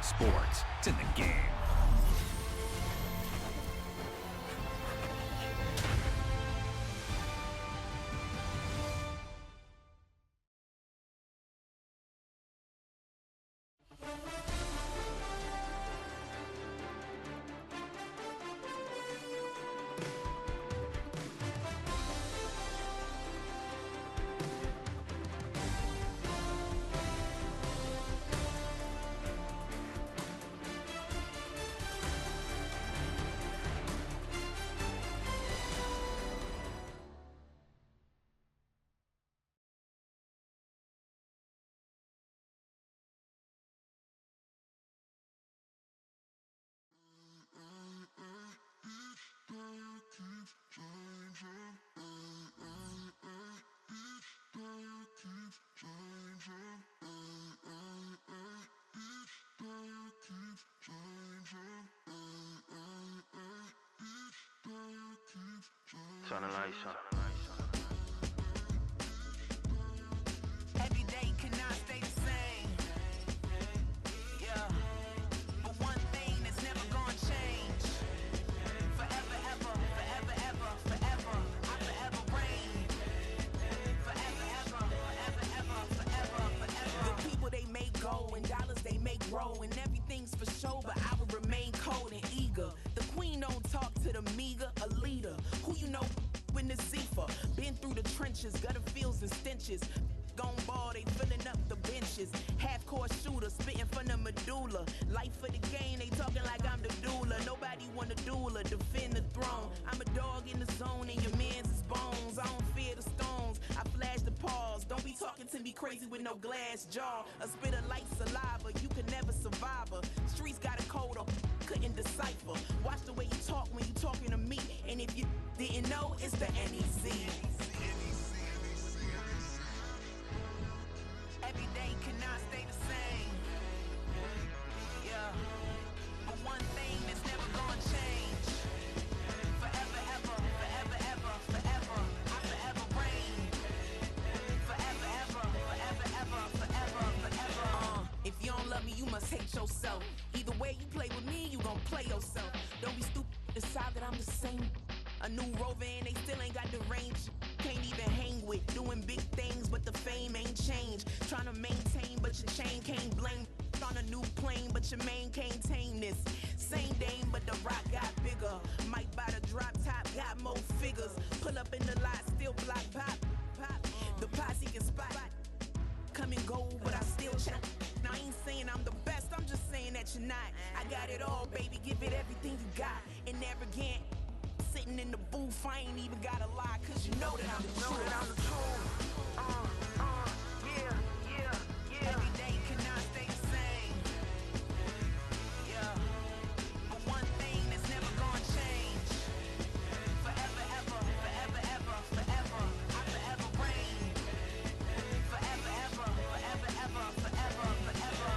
sports. It's in the game. Turn the lights on. Every day cannot stay the same. Yeah. But one thing that's never gonna change. Forever, ever, forever, ever, forever. I forever reign. Forever, ever, forever, ever, forever, forever. The people they make go and dollars they make grow. And everything's for show, but I will remain cold and eager. The queen don't talk to the meager, a leader. Who you know in the Zephyr? Been through the trenches, gutter fields and stenches. Gone ball, they filling up the benches. Half-court shooter, spitting from the medulla. Life for the game, they talking like I'm the doula. Nobody wanna duel or defend the throne. I'm a dog in the zone and your man's is bones. I don't fear the stones, I flash the paws. Don't be talking to me crazy with no glass jaw. A spit of light saliva, you can never survive her. Streets got a code up, couldn't decipher. Watch the way you talk when you talking to me. And if you didn't know, it's the NEC. Every day cannot stay the same. Yeah. But one thing that's never gonna change. Forever, ever, forever, ever, forever. I forever reign. Forever, ever, forever, ever, forever, forever. If you don't love me, you must hate yourself. Either way you play with me, you gon' play yourself. Don't be stupid, decide that I'm the same. A new rover and they still ain't got the range. Can't even hang with, doing big things, but the fame ain't changed. Trying to maintain, but your chain can't blame. On a new plane, but your main can't tame this. Same dame, but the rock got bigger. Might buy the drop top, got more figures. Pull up in the lot, still block pop. The posse can spot. Come and go, but I still check. Now I ain't saying I'm the best, I'm just saying that you're not. I got it all, baby, give it everything you got. And arrogant, sitting in the booth, I ain't even gotta lie, cause you know that I'm the truth. Yeah. Every day cannot stay the same. Yeah. But one thing that's never gonna change. Forever, ever, forever, ever, forever. I forever reign. Forever, ever, forever, ever, forever, forever.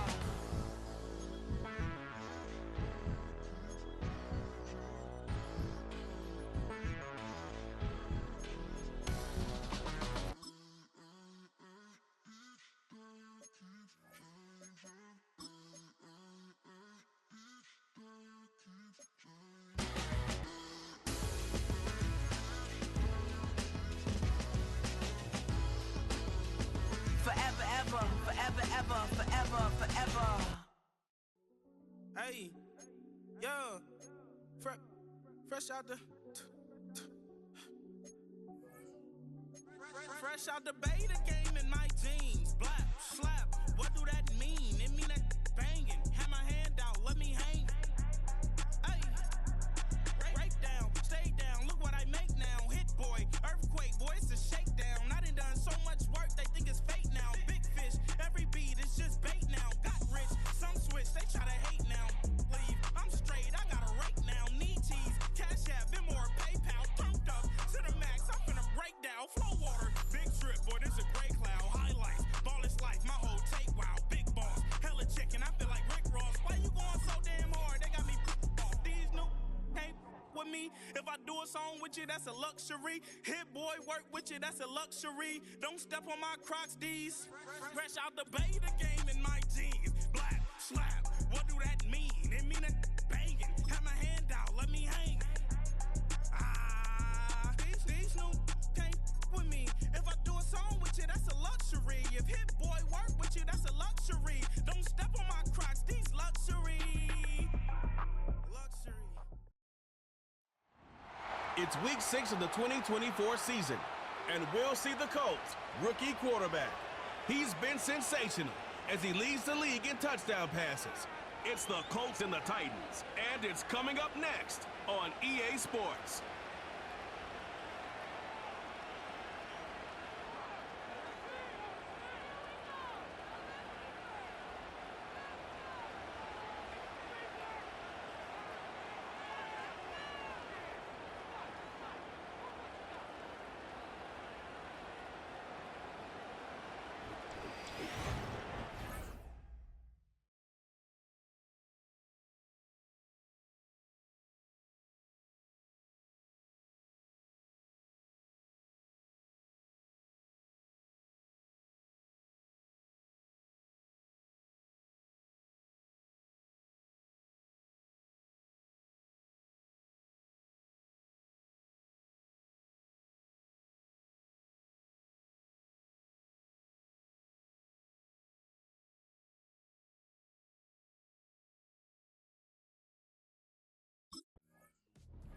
Forever, ever, forever, ever, forever, forever. Hey, yo, fresh out the, fresh out the beta game in my jeans. Black, slap, what do that mean? It mean that banging. Have my hand out, let me hang. Hey, break down, stay down, look what I make now. Hit boy, earthquake, boy, it's a shakedown. I done so much work, they think it's fake now. Big fish, every beat is just bait now. Got rich, some switch, they try to hate now. Leave, I'm straight, I got a rake now. Need cheese, cash app, been more PayPal. Turned up to the max, I'm finna break down. Flow water, big trip, boy, this a gray cloud. Highlights, ball is life, my whole take, wow. Big boss, hella chicken, I feel like Rick Ross. Why you going so damn hard? They got me off. These new can't with me. If I do a song with you, that's a luxury. Hit boy, work with you, that's a luxury. Don't step on my Crocs, D's. Fresh out the beta game in my jeans. Black, slap, what do that It's week 6 of the 2024 season, and we'll see the Colts' rookie quarterback. He's been sensational as he leads the league in touchdown passes. It's the Colts and the Titans, and it's coming up next on EA Sports.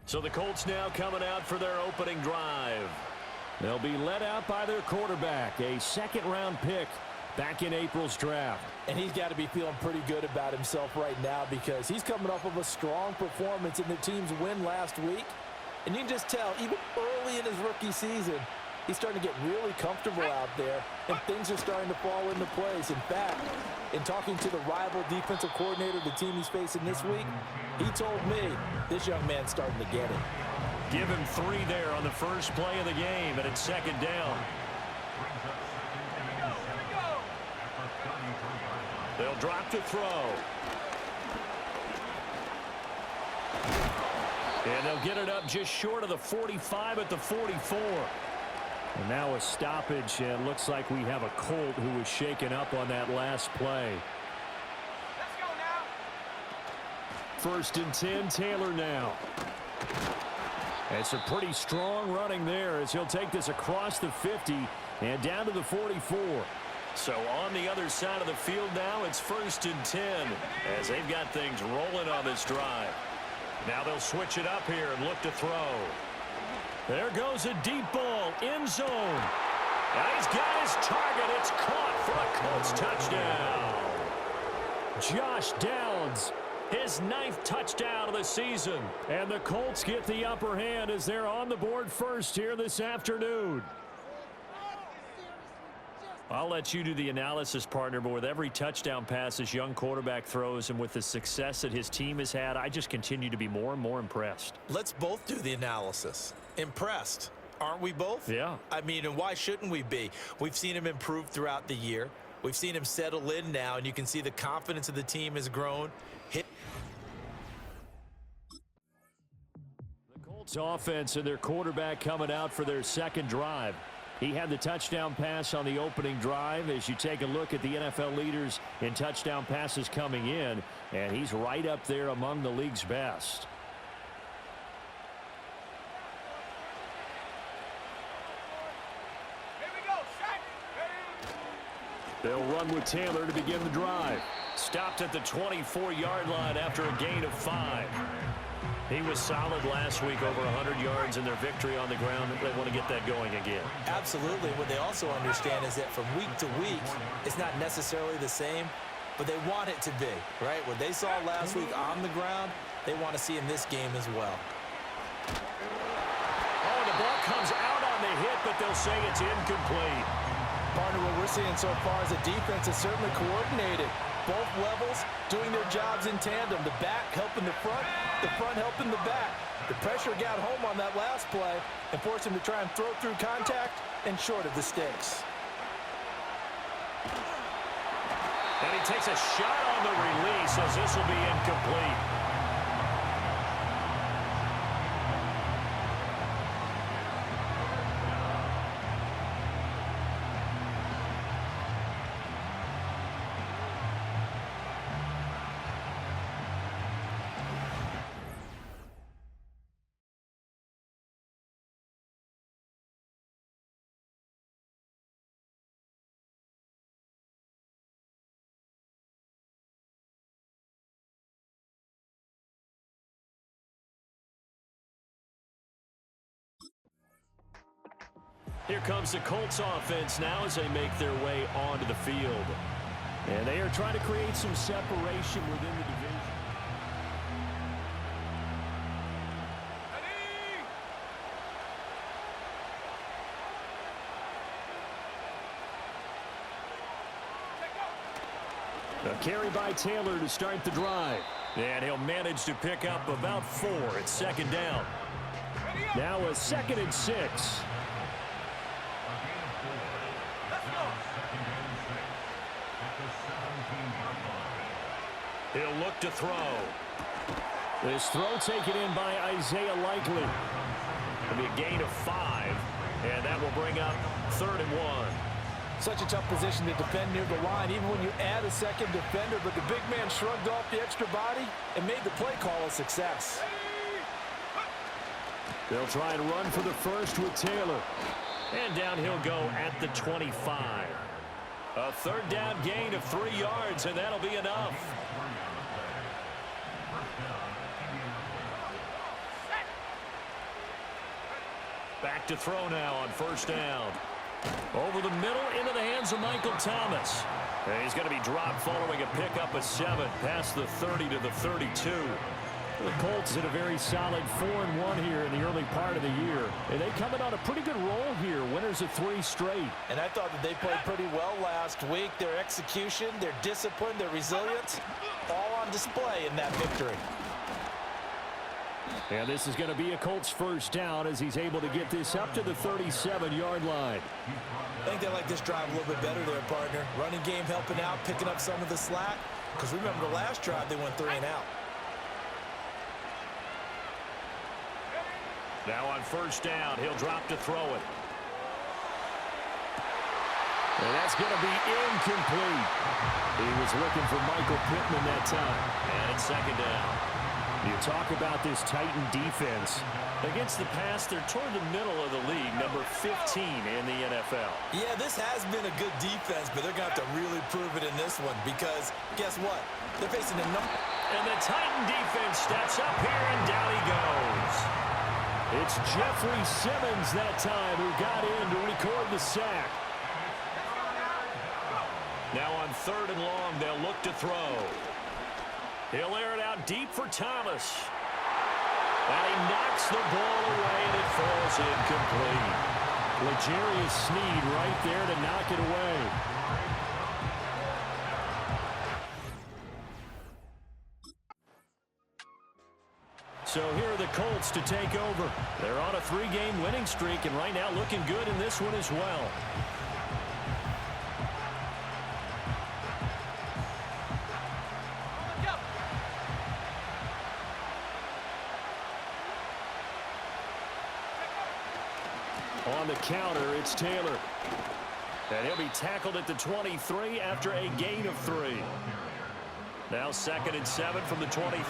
So the Colts now coming out for their opening drive. They'll be led out by their quarterback, a second-round pick back in April's draft. And he's got to be feeling pretty good about himself right now because he's coming off of a strong performance in the team's win last week. And you can just tell, even early in his rookie season, he's starting to get really comfortable out there, and things are starting to fall into place. In fact, in talking to the rival defensive coordinator of the team he's facing this week, he told me this young man's starting to get it. Give him 3 there on the first play of the game, and it's second down. They'll drop to throw. And they'll get it up just short of the 45 at the 44. And now a stoppage, and looks like we have a Colt who was shaken up on that last play. Let's go now. First and 10, Taylor now. It's a pretty strong running there as he'll take this across the 50 and down to the 44. So on the other side of the field now, it's first and 10 as they've got things rolling on this drive. Now they'll switch it up here and look to throw. There goes a deep ball, end zone. And he's got his target. It's caught for a Colts touchdown. Josh Downs, his 9th touchdown of the season. And the Colts get the upper hand as they're on the board first here this afternoon. I'll let you do the analysis, partner, but with every touchdown pass this young quarterback throws and with the success that his team has had, I just continue to be more and more impressed. Let's both do the analysis. Impressed, aren't we both? Yeah. I mean, and why shouldn't we be? We've seen him improve throughout the year. We've seen him settle in now, and you can see the confidence of the team has grown. The Colts offense and their quarterback coming out for their second drive. He had the touchdown pass on the opening drive as you take a look at the NFL leaders in touchdown passes coming in, and he's right up there among the league's best. They'll run with Taylor to begin the drive. Stopped at the 24-yard line after a gain of 5. He was solid last week, over 100 yards in their victory on the ground. They want to get that going again. Absolutely. What they also understand is that from week to week, it's not necessarily the same, but they want it to be, right? What they saw last week on the ground, they want to see in this game as well. Oh, the ball comes out on the hit, but they'll say it's incomplete. Partner, what we're seeing so far is the defense is certainly coordinated. Both levels doing their jobs in tandem. The back helping the front helping the back. The pressure got home on that last play and forced him to try and throw through contact and short of the sticks. And he takes a shot on the release as this will be incomplete. Here comes the Colts offense now as they make their way onto the field. And they are trying to create some separation within the division. A carry by Taylor to start the drive. And he'll manage to pick up about 4. It's second down. Now a 2nd and 6. He'll look to throw. This throw taken in by Isaiah Likely. It'll be a gain of 5. And that will bring up 3rd and 1. Such a tough position to defend near the line, even when you add a second defender. But the big man shrugged off the extra body and made the play call a success. They'll try and run for the first with Taylor. And down he'll go at the 25. A 3rd down gain of 3 yards, and that'll be enough. Back to throw now on 1st down. Over the middle into the hands of Michael Thomas. And he's going to be dropped following a pickup of 7 past the 30 to the 32. The Colts in a very solid 4-1 here in the early part of the year. And they come in on a pretty good roll here. Winners of 3 straight. And I thought that they played pretty well last week. Their execution, their discipline, their resilience, all on display in that victory. And this is going to be a Colts 1st down as he's able to get this up to the 37-yard line. I think they like this drive a little bit better there, partner. Running game helping out, picking up some of the slack. Because remember the last drive, they went 3 and out. Now on 1st down, he'll drop to throw it. And that's going to be incomplete. He was looking for Michael Pittman that time. And it's 2nd down. You talk about this Titan defense. Against the pass, they're toward the middle of the league, number 15 in the NFL. Yeah, this has been a good defense, but they're going to have to really prove it in this one because guess what? They're facing a number. And the Titan defense steps up here, and down he goes. It's Jeffrey Simmons that time who got in to record the sack. Now on 3rd and long, they'll look to throw. He'll air it out deep for Thomas. And he knocks the ball away, and it falls incomplete. L'Jarius Sneed right there to knock it away. So here are the Colts to take over. They're on a 3-game winning streak, and right now looking good in this one as well. On the counter, it's Taylor. And he'll be tackled at the 23 after a gain of 3. Now 2nd and 7 from the 23.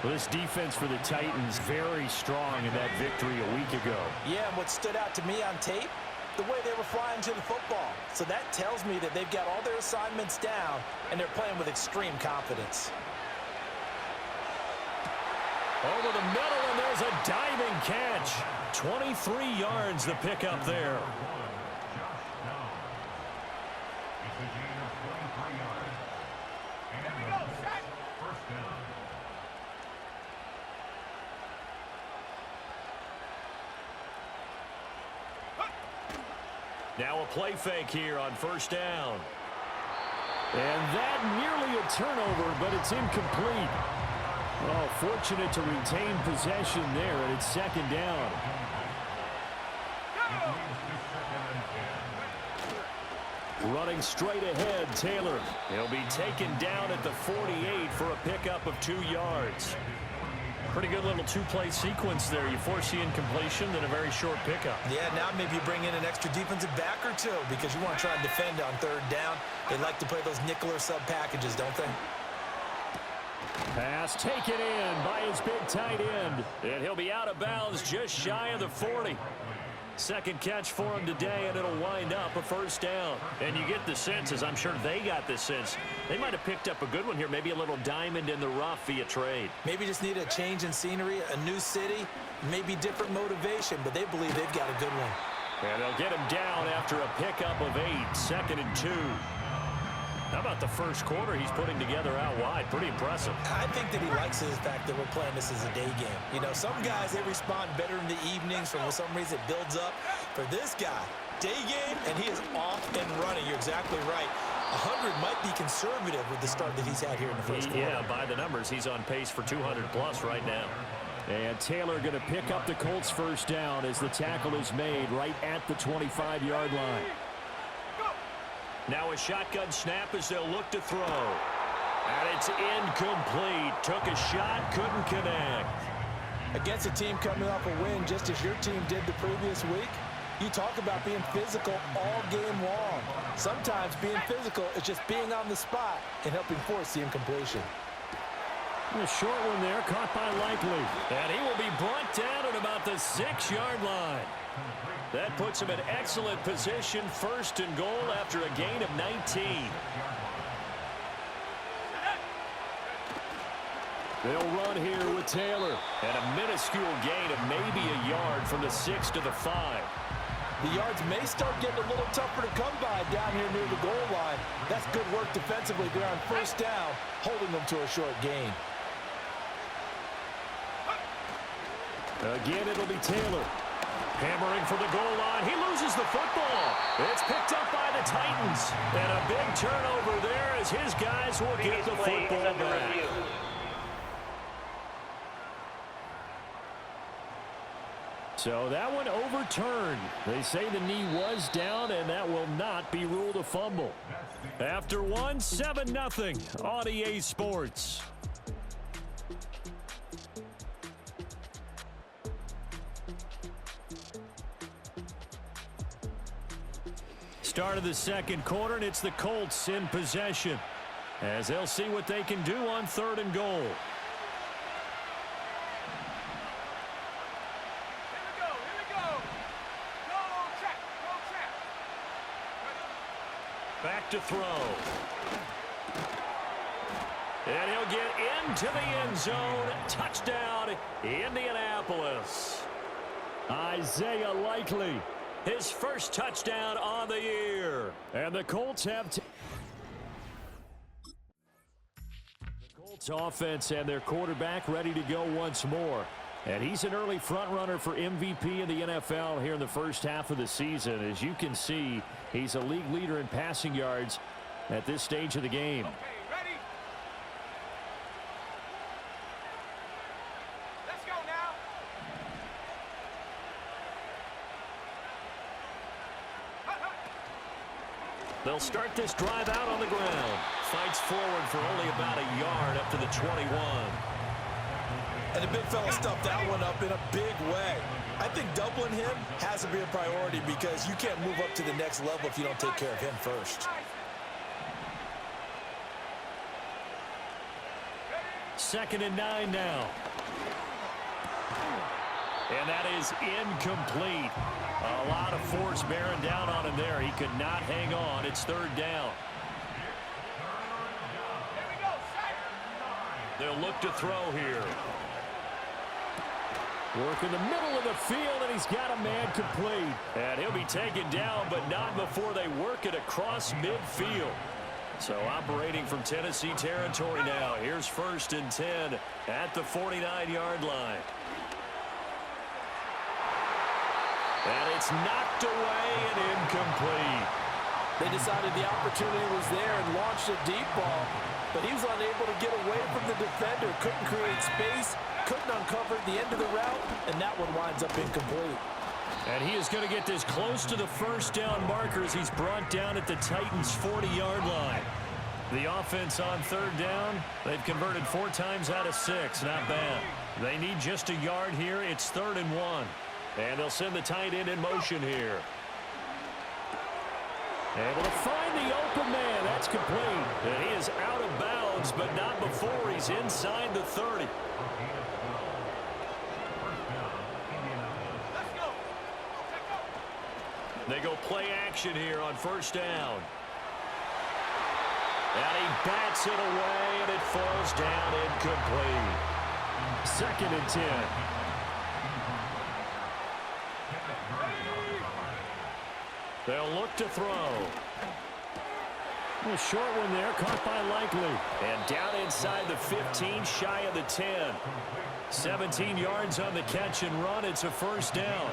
Well, this defense for the Titans very strong in that victory a week ago. Yeah, and what stood out to me on tape, the way they were flying to the football. So that tells me that they've got all their assignments down, and they're playing with extreme confidence. Over the middle, and there's a diving catch. 23 yards the pickup there. Now a play fake here on 1st down. And that nearly a turnover, but it's incomplete. Oh, fortunate to retain possession there, and it's 2nd down. Running straight ahead, Taylor. He'll be taken down at the 48 for a pickup of 2 yards. Pretty good little 2-play sequence there. You force the incompletion, then a very short pickup. Yeah, now maybe you bring in an extra defensive back or 2 because you want to try and defend on 3rd down. They like to play those nickel or sub packages, don't they? Pass taken in by his big tight end. And he'll be out of bounds just shy of the 40. Second catch for him today, and it'll wind up a 1st down. And you get the sense, as I'm sure they got the sense, they might have picked up a good one here, maybe a little diamond in the rough via trade. Maybe just need a change in scenery, a new city, maybe different motivation, but they believe they've got a good one. And they'll get him down after a pickup of 8, 2nd and 2. How about the first quarter he's putting together out wide? Pretty impressive. I think that he likes the fact that we're playing this as a day game. You know, some guys, they respond better in the evenings. For some reason, it builds up. For this guy, day game, and he is off and running. You're exactly right. 100 might be conservative with the start that he's had here in the first quarter. Yeah, by the numbers, he's on pace for 200-plus right now. And Taylor going to pick up the Colts first down as the tackle is made right at the 25-yard line. Now a shotgun snap as they'll look to throw. And it's incomplete. Took a shot, couldn't connect. Against a team coming off a win just as your team did the previous week, you talk about being physical all game long. Sometimes being physical is just being on the spot and helping force the incompletion. A short one there, caught by Likely. And he will be brought down at about the 6-yard line. That puts him in excellent position, 1st and goal after a gain of 19. They'll run here with Taylor. And a minuscule gain of maybe a yard from the 6 to the 5. The yards may start getting a little tougher to come by down here near the goal line. That's good work defensively there on first down, holding them to a short gain. Again, it'll be Taylor. Hammering for the goal line. He loses the football. It's picked up by the Titans. And a big turnover there as his guys will get the football back. So that one overturned. They say the knee was down, and that will not be ruled a fumble. After one, 7-0 on EA Sports. Start of the second quarter, and it's the Colts in possession as they'll see what they can do on 3rd and goal. Back to throw. And he'll get into the end zone. Touchdown, Indianapolis. Isaiah Likely. His first touchdown on the year. And the Colts have... The Colts offense and their quarterback ready to go once more. And he's an early front runner for MVP in the NFL here in the first half of the season. As you can see, he's a league leader in passing yards at this stage of the game. They'll start this drive out on the ground. Fights forward for only about a yard up to the 21. And the big fella stuffed that one up in a big way. I think doubling him has to be a priority because you can't move up to the next level if you don't take care of him first. 2nd and 9 now. And that is incomplete. A lot of force bearing down on him there. He could not hang on. It's 3rd down. They'll look to throw here. Work in the middle of the field, and he's got a man complete. And he'll be taken down, but not before they work it across midfield. So operating from Tennessee territory now. Here's 1st and 10 at the 49-yard line. And it's knocked away and incomplete. They decided the opportunity was there and launched a deep ball, but he was unable to get away from the defender, couldn't create space, couldn't uncover the end of the route, and that one winds up incomplete. And he is going to get this close to the first down marker as he's brought down at the Titans' 40-yard line. The offense on 3rd down, they've converted 4 times out of 6. Not bad. They need just a yard here. It's 3rd and 1. And they'll send the tight end in motion here. Able to find the open man. That's complete. And he is out of bounds, but not before he's inside the 30. They go play action here on 1st down. And he bats it away, and it falls down incomplete. 2nd and 10. They'll look to throw. A short one there, caught by Likely. And down inside the 15, shy of the 10. 17 yards on the catch and run. It's a first down.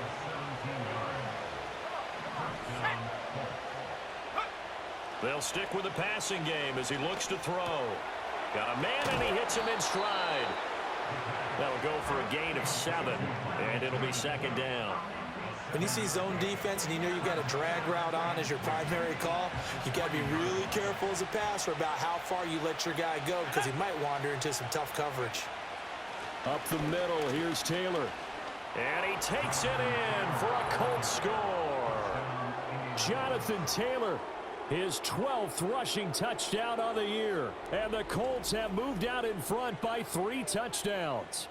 They'll stick with the passing game as he looks to throw. Got a man, and he hits him in stride. That'll go for a gain of 7, and it'll be second down. When you see zone defense and you know you got a drag route on as your primary call, you got to be really careful as a passer about how far you let your guy go because he might wander into some tough coverage. Up the middle, here's Taylor. And he takes it in for a Colts score. Jonathan Taylor, his 12th rushing touchdown on the year. And the Colts have moved out in front by 3 touchdowns.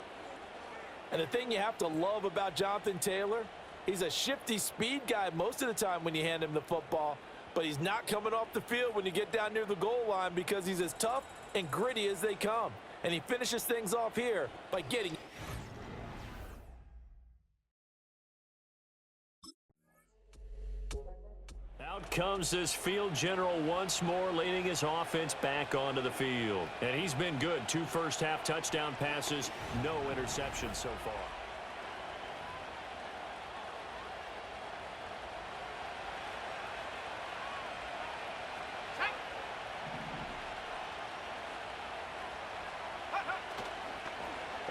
And the thing you have to love about Jonathan Taylor, he's a shifty speed guy most of the time when you hand him the football, but he's not coming off the field when you get down near the goal line because he's as tough and gritty as they come. And he finishes things off here by getting... Out comes this field general once more, leading his offense back onto the field. And he's been good. 2 first-half touchdown passes, no interceptions so far.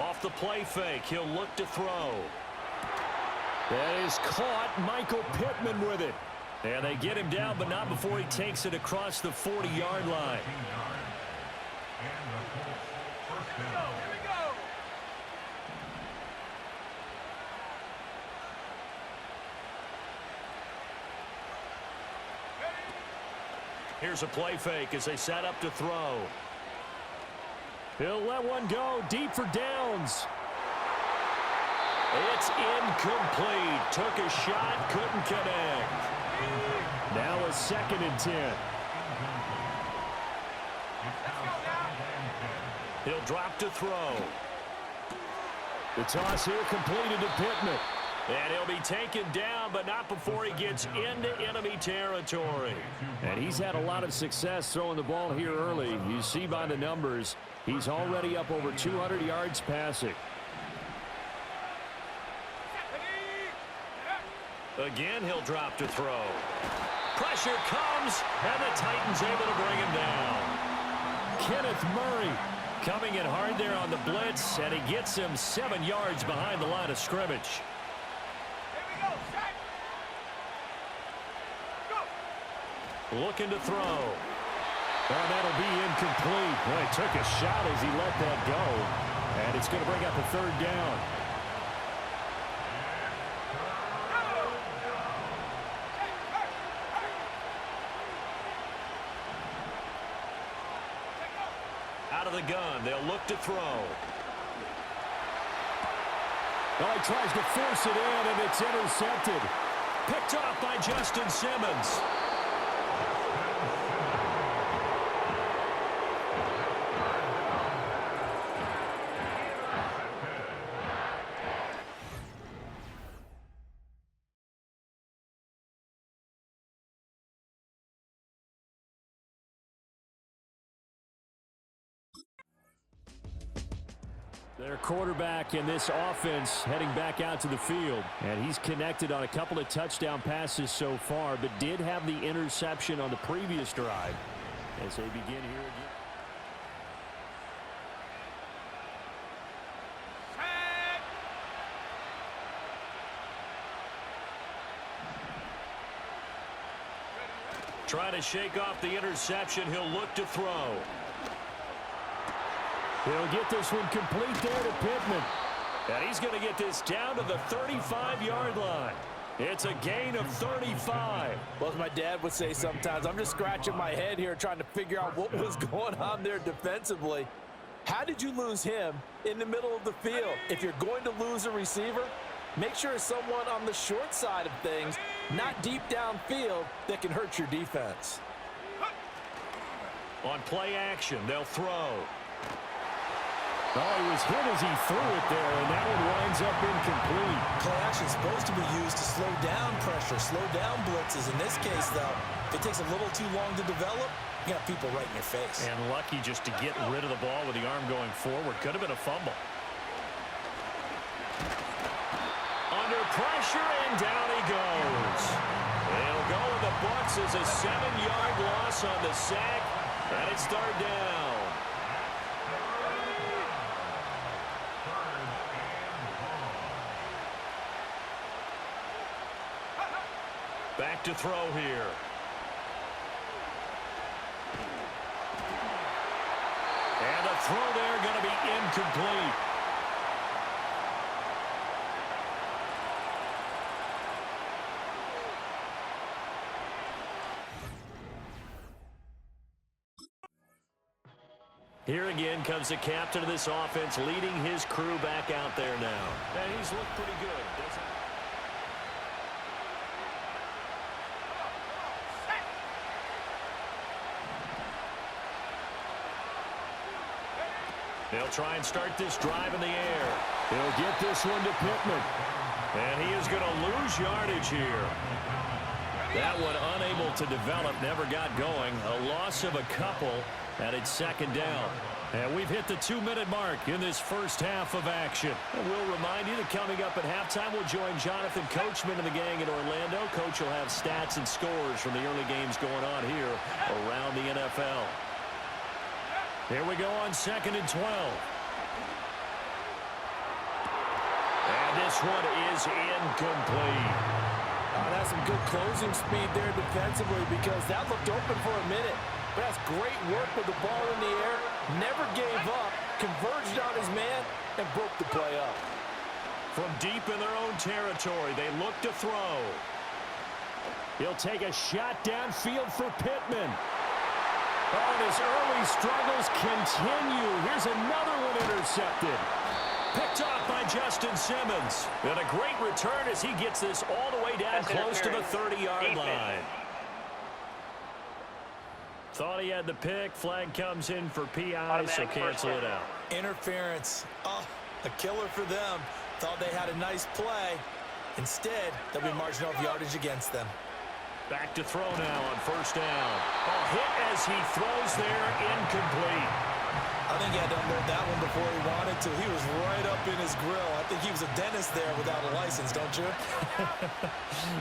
Off the play fake, he'll look to throw. That is caught. Michael Pittman with it. And they get him down, but not before he takes it across the 40-yard line. Here's a play fake as they set up to throw. He'll let one go deep for downs. It's incomplete. Took a shot, couldn't connect. Now a 2nd and 10. He'll drop to throw. The toss here completed to Pittman. And he'll be taken down, but not before he gets into enemy territory. And he's had a lot of success throwing the ball here early. You see by the numbers, he's already up over 200 yards passing. Again, he'll drop to throw. Pressure comes, and the Titans able to bring him down. Kenneth Murray coming in hard there on the blitz, and he gets him 7 yards behind the line of scrimmage. Looking to throw. Oh, that'll be incomplete. Well, he took a shot as he let that go, and it's going to bring up a 3rd down. Out of the gun, they'll look to throw. Well, he tries to force it in, and it's intercepted. Picked off by Justin Simmons. Their quarterback in this offense heading back out to the field. And he's connected on a couple of touchdown passes so far, but did have the interception on the previous drive as they begin here again. Trying to shake off the interception. He'll look to throw. He'll get this one complete there to Pittman. And he's going to get this down to the 35-yard line. It's a gain of 35. Well, as my dad would say sometimes, I'm just scratching my head here trying to figure out what was going on there defensively. How did you lose him in the middle of the field? If you're going to lose a receiver, make sure it's someone on the short side of things, not deep downfield, that can hurt your defense. On play action, they'll throw. Oh, he was hit as he threw it there, and that one winds up incomplete. Play action is supposed to be used to slow down pressure, slow down blitzes. In this case, though, if it takes a little too long to develop, you got people right in your face. And lucky just to get rid of the ball with the arm going forward. Could have been a fumble. Under pressure, and down he goes. They'll go in the books as a 7-yard loss on the sack, and it's third down. Back to throw here. And the throw there going to be incomplete. Here again comes the captain of this offense, leading his crew back out there now. And he's looked pretty good, doesn't he? They'll try and start this drive in the air. He'll get this one to Pittman. And he is going to lose yardage here. That one unable to develop, never got going. A loss of a couple, and it's second down. And we've hit the 2-minute mark in this first half of action. And we'll remind you that coming up at halftime, we'll join Jonathan Coachman and the gang in Orlando. Coach will have stats and scores from the early games going on here around the NFL. Here we go on 2nd and 12. And this one is incomplete. That's some good closing speed there defensively because that looked open for a minute. But that's great work with the ball in the air. Never gave up, converged on his man, and broke the play up. From deep in their own territory, they look to throw. He'll take a shot downfield for Pittman. Oh, and his early struggles continue. Here's another one intercepted. Picked off by Justin Simmons. And a great return as he gets this all the way down close to the 30-yard line. Thought he had the pick. Flag comes in for PI, so cancel it out. Interference. Oh, a killer for them. Thought they had a nice play. Instead, they'll be marginal of yardage against them. Back to throw now on first down. Oh, hit as he throws there, incomplete. I think he had to unload that one before he wanted to. He was right up in his grill. I think he was a dentist there without a license, don't you?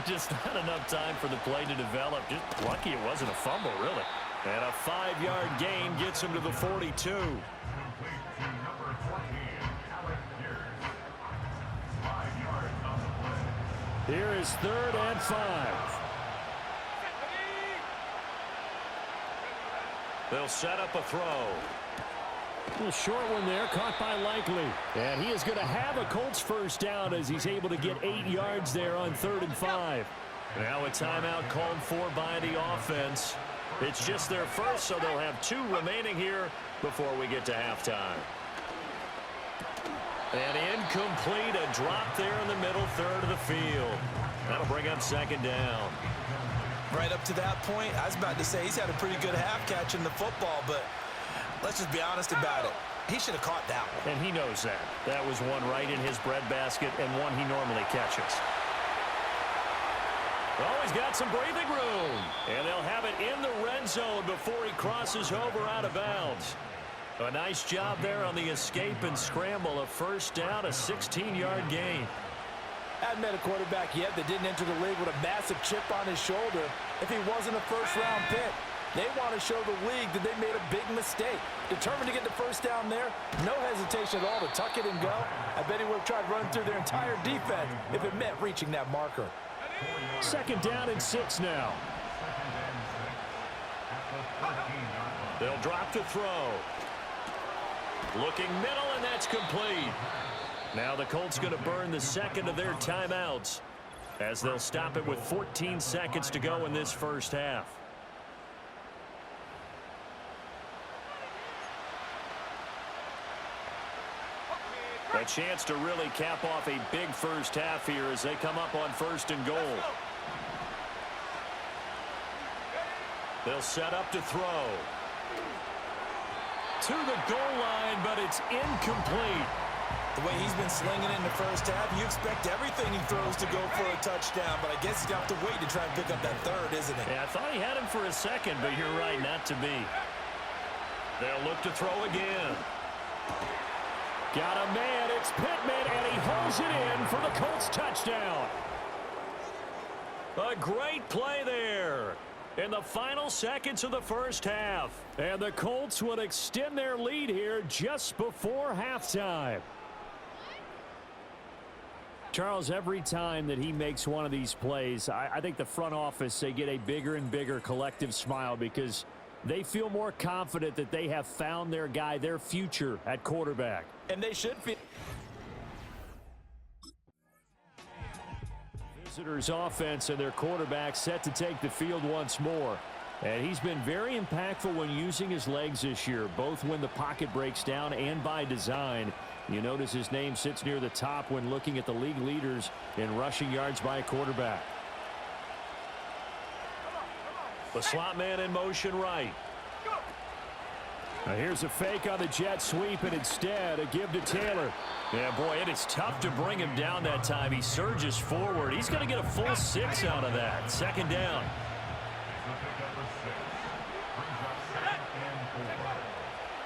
Just not enough time for the play to develop. Just lucky it wasn't a fumble, really. And a 5-yard gain gets him to the 42. Here is 3rd and 5. They'll set up a throw. A little short one there, caught by Likely. And he is going to have a Colts first down as he's able to get 8 yards there on 3rd and 5. Now a timeout called for by the offense. It's just their first, so they'll have 2 remaining here before we get to halftime. And incomplete, a drop there in the middle third of the field. That'll bring up 2nd down. Right up to that point, I was about to say he's had a pretty good half catching the football, but let's just be honest about it. He should have caught that one. And he knows that. That was one right in his breadbasket and one he normally catches. Oh, he's got some breathing room. And they'll have it in the red zone before he crosses over out of bounds. A nice job there on the escape and scramble. A first down, a 16-yard gain. Hadn't met a quarterback yet that didn't enter the league with a massive chip on his shoulder if he wasn't a first-round pick. They want to show the league that they made a big mistake. Determined to get the first down there, no hesitation at all to tuck it and go. I bet he would have tried running through their entire defense if it meant reaching that marker. 2nd down and 6 now. They'll drop to throw. Looking middle, and that's complete. Now the Colts going to burn the second of their timeouts as they'll stop it with 14 seconds to go in this first half. A chance to really cap off a big first half here as they come up on 1st and goal. They'll set up to throw. to the goal line, but it's incomplete. The way he's been slinging it in the first half, you expect everything he throws to go for a touchdown, but I guess he's got to wait to try and pick up that third, isn't he? Yeah, I thought he had him for a second, but you're right, not to be. They'll look to throw again. Got a man, it's Pittman, and he holds it in for the Colts touchdown. A great play there in the final seconds of the first half. And the Colts will extend their lead here just before halftime. Charles, every time that he makes one of these plays, I think the front office, they get a bigger and bigger collective smile because they feel more confident that they have found their guy, their future at quarterback. And they should feel. Visitors offense and their quarterback set to take the field once more. And he's been very impactful when using his legs this year, both when the pocket breaks down and by design. You notice his name sits near the top when looking at the league leaders in rushing yards by a quarterback. The slot man in motion right. Now here's a fake on the jet sweep, and instead a give to Taylor. Yeah, boy, it is tough to bring him down that time. He surges forward. He's going to get a full 6 out of that. Second down.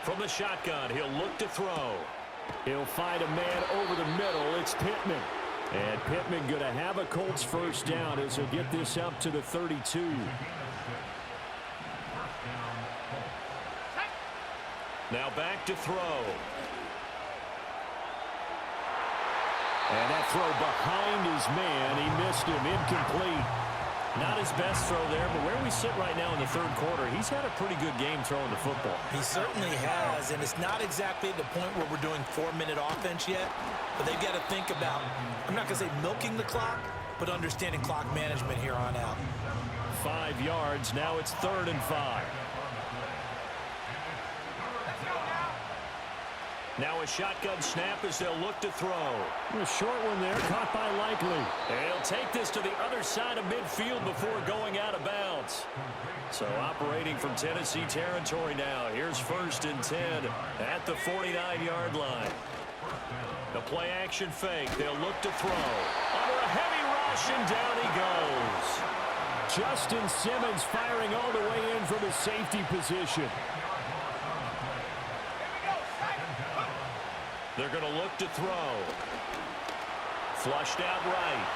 From the shotgun, he'll look to throw. He'll find a man over the middle. It's Pittman. And Pittman going to have a Colts first down as he'll get this up to the 32. Now back to throw. And that throw behind his man. He missed him. Incomplete. Not his best throw there, but where we sit right now in the third quarter, he's had a pretty good game throwing the football. He certainly has, and it's not exactly the point where we're doing 4-minute offense yet, but they've got to think about, I'm not going to say milking the clock, but understanding clock management here on out. 5 yards. Now it's 3rd and 5. Now a shotgun snap as they'll look to throw. A short one there, caught by Likely. They'll take this to the other side of midfield before going out of bounds. So operating from Tennessee territory now. Here's 1st and 10 at the 49-yard line. The play action fake. They'll look to throw. Under a heavy rush, and down he goes. Justin Simmons firing all the way in from his safety position. They're going to look to throw. Flushed out right.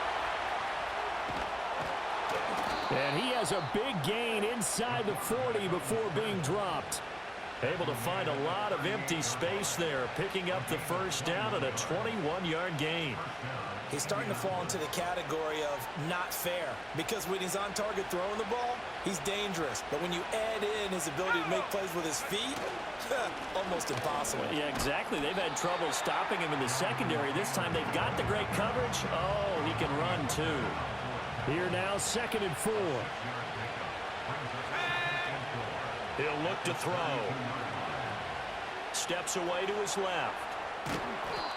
And he has a big gain inside the 40 before being dropped. Able to find a lot of empty space there, picking up the first down at a 21-yard gain. He's starting to fall into the category of not fair, because when he's on target throwing the ball, he's dangerous. But when you add in his ability to make plays with his feet, almost impossible. Yeah, exactly. They've had trouble stopping him in the secondary. This time they've got the great coverage. Oh, he can run too. Here now, 2nd and 4. He'll look to throw. Steps away to his left.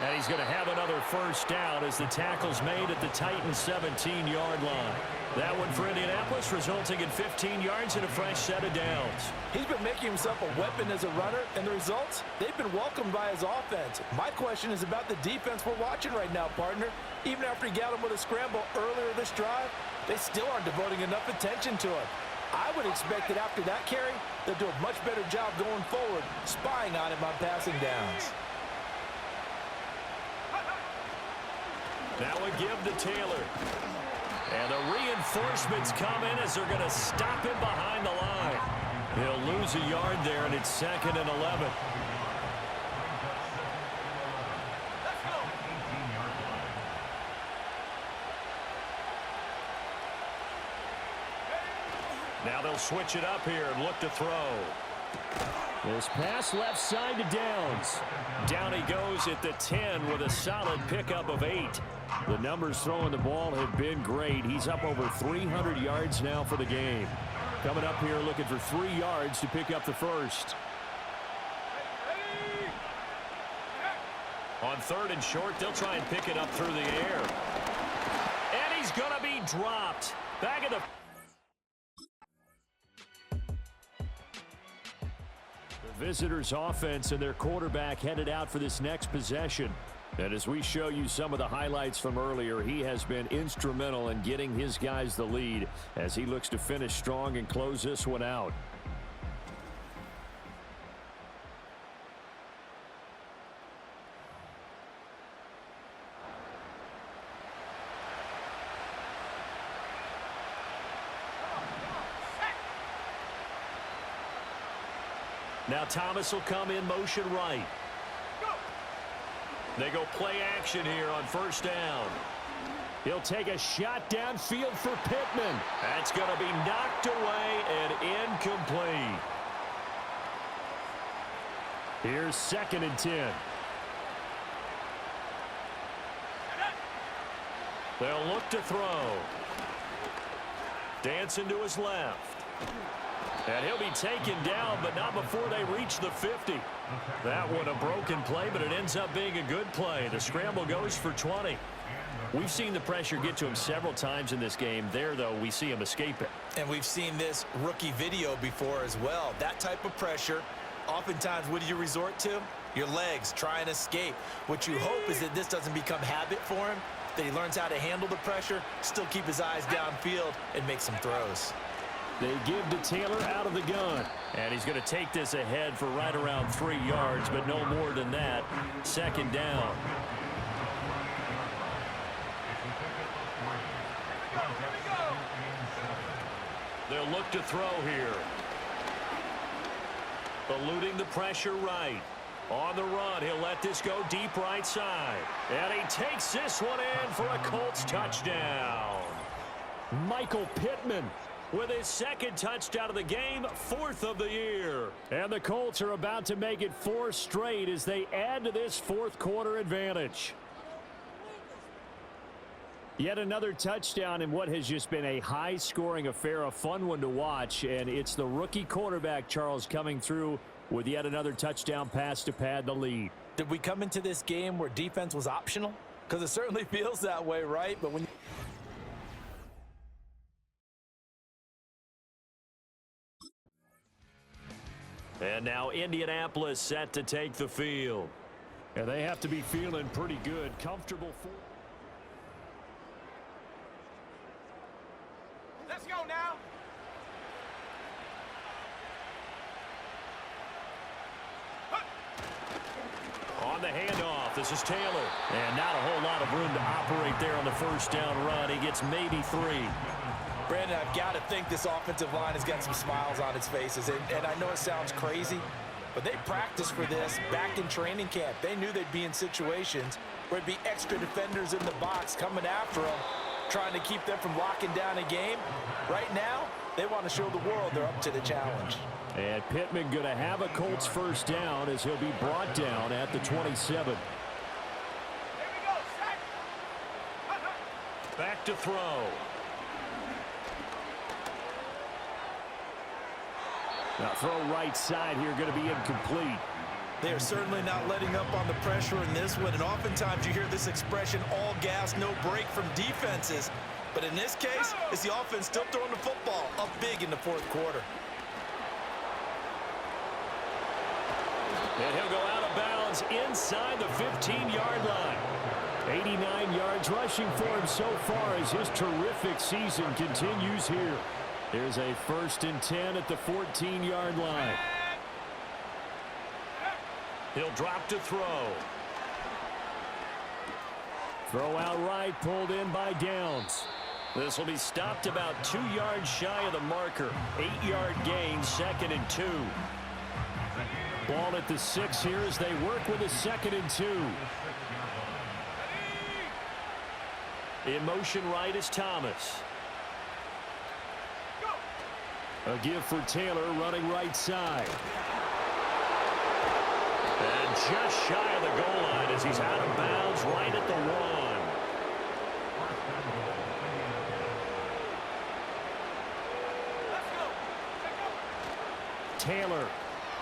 And he's going to have another first down as the tackle's made at the Titans' 17-yard line. That one for Indianapolis, resulting in 15 yards and a fresh set of downs. He's been making himself a weapon as a runner, and the results, they've been welcomed by his offense. My question is about the defense we're watching right now, partner. Even after he got him with a scramble earlier this drive, they still aren't devoting enough attention to him. I would expect that after that carry, they'll do a much better job going forward, spying on him on passing downs. Now a give to Taylor. And the reinforcements come in as they're going to stop him behind the line. He'll lose a yard there, and it's 2nd and 11. Now they'll switch it up here and look to throw. This pass left side to Downs. Down he goes at the 10 with a solid pickup of 8. The numbers throwing the ball have been great. He's up over 300 yards now for the game. Coming up here looking for 3 yards to pick up the first. On 3rd and short, they'll try and pick it up through the air. And he's going to be dropped. Back at the... Visitors offense and their quarterback headed out for this next possession. And as we show you some of the highlights from earlier, he has been instrumental in getting his guys the lead as he looks to finish strong and close this one out. Now Thomas will come in motion right. They go play action here on first down. He'll take a shot downfield for Pittman. That's going to be knocked away and incomplete. Here's 2nd and 10. They'll look to throw. Dancing to his left. And he'll be taken down, but not before they reach the 50. That one a broken play, but it ends up being a good play. The scramble goes for 20. We've seen the pressure get to him several times in this game. There, though, we see him escape it. And we've seen this rookie video before as well. That type of pressure, oftentimes, what do you resort to? Your legs, try and escape. What you hope is that this doesn't become habit for him, that he learns how to handle the pressure, still keep his eyes downfield, and make some throws. They give to Taylor out of the gun. And he's going to take this ahead for right around 3 yards, but no more than that. 2nd down. They'll look to throw here. Eluding the pressure right. On the run, he'll let this go deep right side. And he takes this one in for a Colts touchdown. Michael Pittman with his 2nd touchdown of the game, 4th of the year. And the Colts are about to make it 4 straight as they add to this 4th quarter advantage. Yet another touchdown in what has just been a high-scoring affair, a fun one to watch. And it's the rookie quarterback, Charles, coming through with yet another touchdown pass to pad the lead. Did we come into this game where defense was optional? Because it certainly feels that way, right? But when And now Indianapolis set to take the field. And they have to be feeling pretty good, comfortable. Let's go now. On the handoff, this is Taylor. And not a whole lot of room to operate there on the first down run. He gets maybe 3. Brandon, I've got to think this offensive line has got some smiles on its faces. And I know it sounds crazy, but they practiced for this back in training camp. They knew they'd be in situations where it'd be extra defenders in the box coming after them, trying to keep them from locking down a game. Right now, they want to show the world they're up to the challenge. And Pittman going to have a Colts first down as he'll be brought down at the 27. Back to throw. Now throw right side here, going to be incomplete. They are certainly not letting up on the pressure in this one, and oftentimes you hear this expression, all gas, no break from defenses. But in this case, it's the offense still throwing the football up big in the 4th quarter. And he'll go out of bounds inside the 15-yard line. 89 yards rushing for him so far as his terrific season continues here. There's a 1st and 10 at the 14-yard line. He'll drop to throw. Throw out right, pulled in by Downs. This will be stopped about 2 yards shy of the marker. 8-yard gain, 2nd and 2. Ball at the 6 here as they work with a 2nd and 2. In motion right is Thomas. A give for Taylor running right side. And just shy of the goal line as he's out of bounds right at the 1. Taylor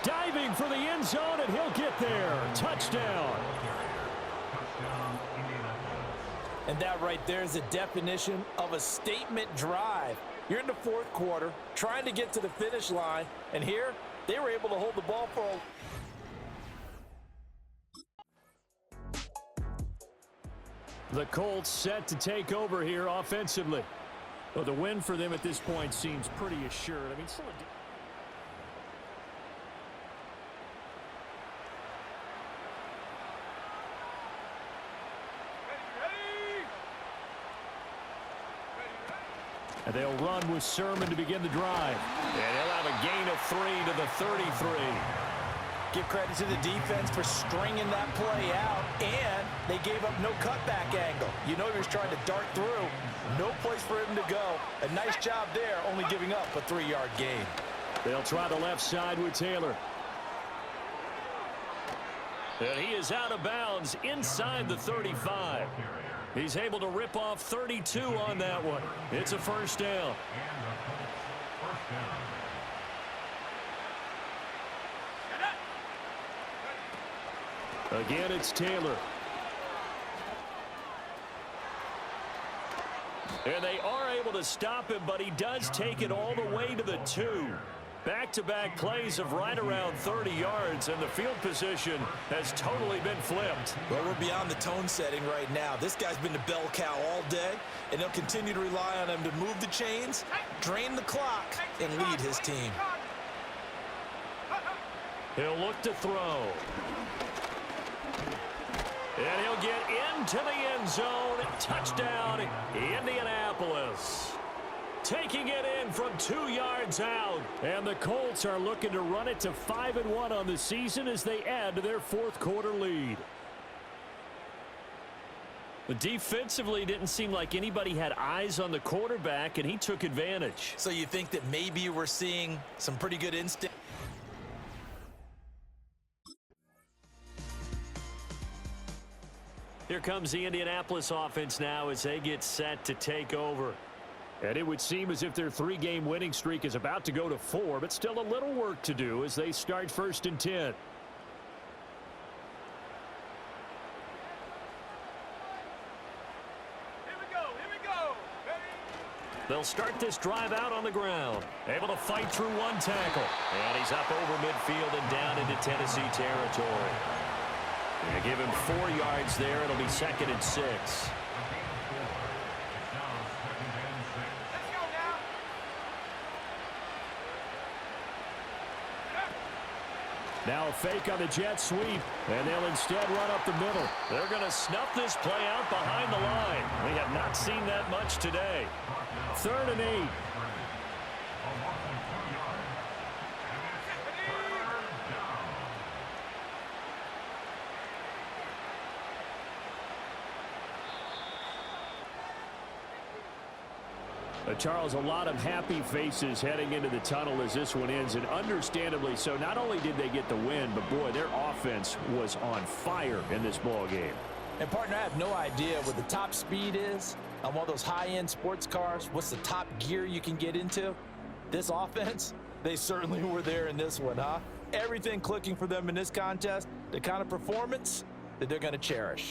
diving for the end zone, and he'll get there. Touchdown. And that right there is a definition of a statement drive. You're in the 4th quarter, trying to get to the finish line, and here they were able to hold the ball for The Colts set to take over here offensively. Well, the win for them at this point seems pretty assured. I mean, and they'll run with Sermon to begin the drive. And he'll have a gain of 3 to the 33. Give credit to the defense for stringing that play out, and they gave up no cutback angle. You know he was trying to dart through. No place for him to go. A nice job there, only giving up a 3-yard gain. They'll try the left side with Taylor. And he is out of bounds inside the 35. He's able to rip off 32 on that one. It's a first down. Again, it's Taylor. And they are able to stop him, but he does take it all the way to the 2. Back-to-back plays of right around 30 yards, and the field position has totally been flipped. Well, we're beyond the tone setting right now. This guy's been the bell cow all day, and they'll continue to rely on him to move the chains, drain the clock, and lead his team. He'll look to throw. And he'll get into the end zone. Touchdown, Indianapolis. Taking it in from 2 yards out. And the Colts are looking to run it to 5-1 on the season as they add to their fourth quarter lead. But defensively, didn't seem like anybody had eyes on the quarterback, and he took advantage. So you think that maybe we're seeing some pretty good instinct? Here comes the Indianapolis offense now as they get set to take over. And it would seem as if their 3-game winning streak is about to go to 4, but still a little work to do as they start 1st and 10. They'll start this drive out on the ground. Able to fight through one tackle. And he's up over midfield and down into Tennessee territory. They give him 4 yards there. It'll be 2nd and 6. Now a fake on the jet sweep, and they'll instead run up the middle. They're going to snuff this play out behind the line. We have not seen that much today. 3rd and 8. Charles, a lot of happy faces heading into the tunnel as this one ends, and understandably so. Not only did they get the win, but boy, their offense was on fire in this ball game. And partner, I have no idea what the top speed is on one of those high-end sports cars. What's the top gear you can get into? This offense, they certainly were there in this one, huh? Everything clicking for them in this contest, the kind of performance that they're going to cherish.